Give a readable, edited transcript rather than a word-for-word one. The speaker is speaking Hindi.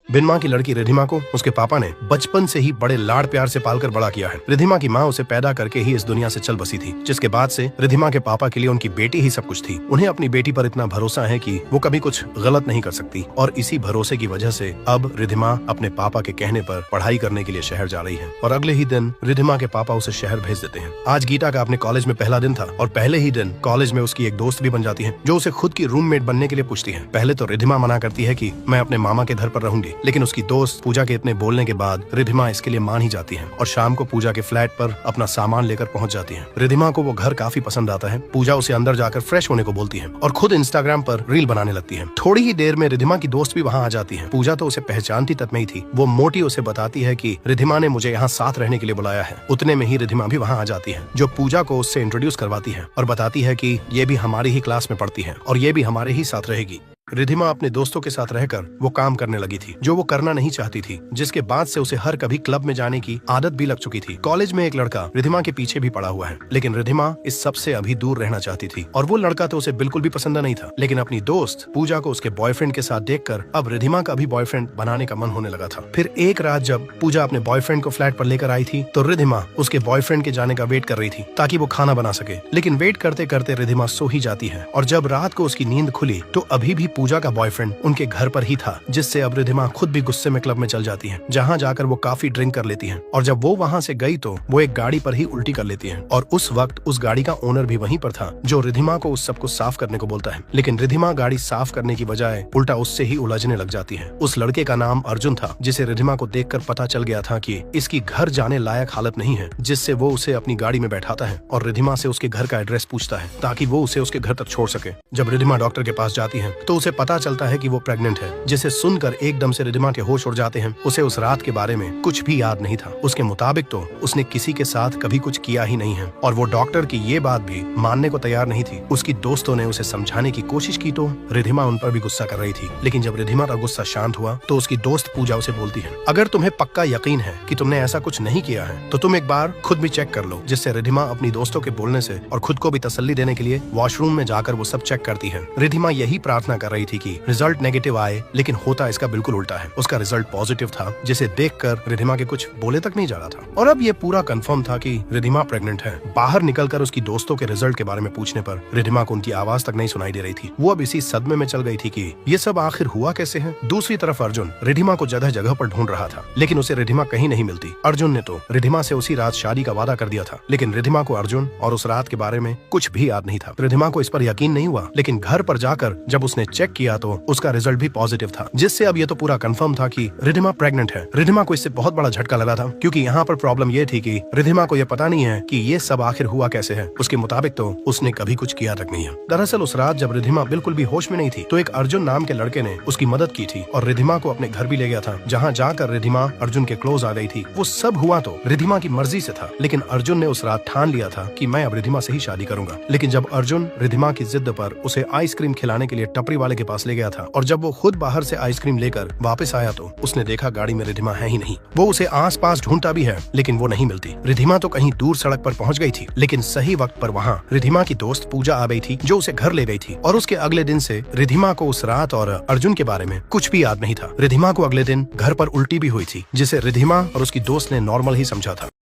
बिन माँ की लड़की रिधिमा को उसके पापा ने बचपन से ही बड़े लाड़ प्यार से पालकर बड़ा किया है। रिधिमा की माँ उसे पैदा करके ही इस दुनिया से चल बसी थी, जिसके बाद से रिधिमा के पापा के लिए उनकी बेटी ही सब कुछ थी। उन्हें अपनी बेटी पर इतना भरोसा है कि वो कभी कुछ गलत नहीं कर सकती और इसी भरोसे की वजह से अब रिधिमा अपने पापा के कहने पर पढ़ाई करने के लिए शहर जा रही है और अगले ही दिन रिधिमा के पापा उसे शहर भेज देते हैं। आज गीता का अपने कॉलेज में पहला दिन था और पहले ही दिन कॉलेज में उसकी एक दोस्त भी बन जाती है जो उसे खुद की रूममेट बनने के लिए पूछती है। पहले तो रिधिमा मना करती है कि मैं अपने मामा के घर पर रहूंगी, लेकिन उसकी दोस्त पूजा के इतने बोलने के बाद रिधिमा इसके लिए मान ही जाती है और शाम को पूजा के फ्लैट पर अपना सामान लेकर पहुंच जाती है। रिधिमा को वो घर काफी पसंद आता है। पूजा उसे अंदर जाकर फ्रेश होने को बोलती है और खुद इंस्टाग्राम पर रील बनाने लगती है। थोड़ी ही देर में रिधिमा की दोस्त भी वहाँ आ जाती है। पूजा तो उसे पहचानती तक में ही थी। वो मोटी उसे बताती है कि रिधिमा ने मुझे यहाँ साथ रहने के लिए बुलाया है। उतने में ही रिधिमा भी वहाँ आ जाती है, जो पूजा को उससे इंट्रोड्यूस करवाती है और बताती है कि ये भी हमारी ही क्लास में पढ़ती है और ये भी हमारे ही साथ रहेगी। रिधिमा अपने दोस्तों के साथ रहकर वो काम करने लगी थी जो वो करना नहीं चाहती थी, जिसके बाद से उसे हर कभी क्लब में जाने की आदत भी लग चुकी थी। कॉलेज में एक लड़का रिधिमा के पीछे भी पड़ा हुआ है, लेकिन रिधिमा इस सब से अभी दूर रहना चाहती थी और वो लड़का तो उसे बिल्कुल भी पसंद नहीं था। लेकिन अपनी दोस्त पूजा को उसके बॉयफ्रेंड के साथ देखकर अब रिधिमा का भी बॉयफ्रेंड बनाने का मन होने लगा था। फिर एक रात जब पूजा अपने बॉयफ्रेंड को फ्लैट पर लेकर आई थी तो रिधिमा उसके बॉयफ्रेंड के जाने का वेट कर रही थी ताकि वो खाना बना सके, लेकिन वेट करते करते रिधिमा सो ही जाती है और जब रात को उसकी नींद खुली तो अभी भी पूजा का बॉयफ्रेंड उनके घर पर ही था, जिससे अब रिधिमा खुद भी गुस्से में क्लब में चल जाती है, जहां जाकर वो काफी ड्रिंक कर लेती है और जब वो वहां से गई तो वो एक गाड़ी पर ही उल्टी कर लेती है और उस वक्त उस गाड़ी का ओनर भी वहीं पर था, जो रिधिमा को उस सबको साफ करने को बोलता है। लेकिन रिधिमा गाड़ी साफ करने की बजाय उल्टा उससे ही उलझने लग जाती है। उस लड़के का नाम अर्जुन था, जिसे रिधिमा को देखकर पता चल गया था कि इसकी घर जाने लायक हालत नहीं है, जिससे वो उसे अपनी गाड़ी में बैठाता है और रिधिमा से उसके घर का एड्रेस पूछता है ताकि वो उसे उसके घर तक छोड़ सके। जब रिधिमा डॉक्टर के पास जाती है तो उसे पता चलता है कि वो प्रेग्नेंट है, जिसे सुनकर एकदम से रिधिमा के होश उड़ जाते हैं। उसे उस रात के बारे में कुछ भी याद नहीं था। उसके मुताबिक तो उसने किसी के साथ कभी कुछ किया ही नहीं है और वो डॉक्टर की ये बात भी मानने को तैयार नहीं थी। उसकी दोस्तों ने उसे समझाने की कोशिश की तो रिधिमा उन पर भी गुस्सा कर रही थी, लेकिन जब रिधिमा का गुस्सा शांत हुआ तो उसकी दोस्त पूजा उसे बोलती है, अगर तुम्हें पक्का यकीन है कि तुमने ऐसा कुछ नहीं किया है तो तुम एक बार खुद भी चेक कर लो। जिससे रिधिमा अपनी दोस्तों के बोलने से और खुद को भी तसल्ली देने के लिए वॉशरूम में जाकर वो सब चेक करती है। रिधिमा यही प्रार्थना कर रही थी कि रिजल्ट नेगेटिव आए, लेकिन होता इसका बिल्कुल उल्टा है। उसका रिजल्ट पॉजिटिव था, जिसे देखकर रिधिमा के कुछ बोले तक नहीं जा रहा था और अब ये पूरा कंफर्म था कि रिधिमा प्रेग्नेंट है। बाहर निकलकर उसकी दोस्तों के रिजल्ट के बारे में पूछने पर रिधिमा को उनकी आवाज तक नहीं सुनाई दे रही थी। वो अब इसी सदमे में चल गई थी कि ये सब आखिर हुआ कैसे है। दूसरी तरफ अर्जुन रिधिमा को जगह जगह पर ढूंढ रहा था, लेकिन उसे रिधिमा कहीं नहीं मिलती। अर्जुन ने तो रिधिमा से उसी रात शादी का वादा कर दिया था, लेकिन रिधिमा को अर्जुन और उस रात के बारे में कुछ भी याद नहीं था। रिधिमा को इस पर यकीन नहीं हुआ, लेकिन घर पर जाकर जब उसने चेक किया तो उसका रिजल्ट भी पॉजिटिव था, जिससे अब ये तो पूरा कंफर्म था कि रिधिमा प्रेग्नेंट है। रिधिमा को इससे बहुत बड़ा झटका लगा था, क्योंकि यहाँ पर प्रॉब्लम ये थी कि रिधिमा को ये पता नहीं है कि ये सब आखिर हुआ कैसे है। उसके मुताबिक तो उसने कभी कुछ किया तक नहीं है। दरअसल उस रात जब रिधिमा बिल्कुल भी होश में नहीं थी तो एक अर्जुन नाम के लड़के ने उसकी मदद की थी और रिधिमा को अपने घर भी ले गया था, जहाँ जाकर रिधिमा अर्जुन के क्लोज आ गई थी। वो सब हुआ तो रिधिमा की मर्जी से था, लेकिन अर्जुन ने उस रात ठान लिया था कि मैं अब रिधिमा से ही शादी करूंगा। लेकिन जब अर्जुन रिधिमा की जिद पर उसे आइसक्रीम खिलाने के लिए टपरी वाले के पास ले गया था और जब वो खुद बाहर से आइसक्रीम लेकर वापस आया तो उसने देखा गाड़ी में रिधिमा है ही नहीं। वो उसे आसपास ढूंढता भी है, लेकिन वो नहीं मिलती। रिधिमा तो कहीं दूर सड़क पर पहुंच गई थी, लेकिन सही वक्त पर वहां रिधिमा की दोस्त पूजा आ गई थी, जो उसे घर ले गई थी और उसके अगले दिन से रिधिमा को उस रात और अर्जुन के बारे में कुछ भी याद नहीं था। रिधिमा को अगले दिन घर पर उल्टी भी हुई थी, जिसे रिधिमा और उसकी दोस्त ने नॉर्मल ही समझा था।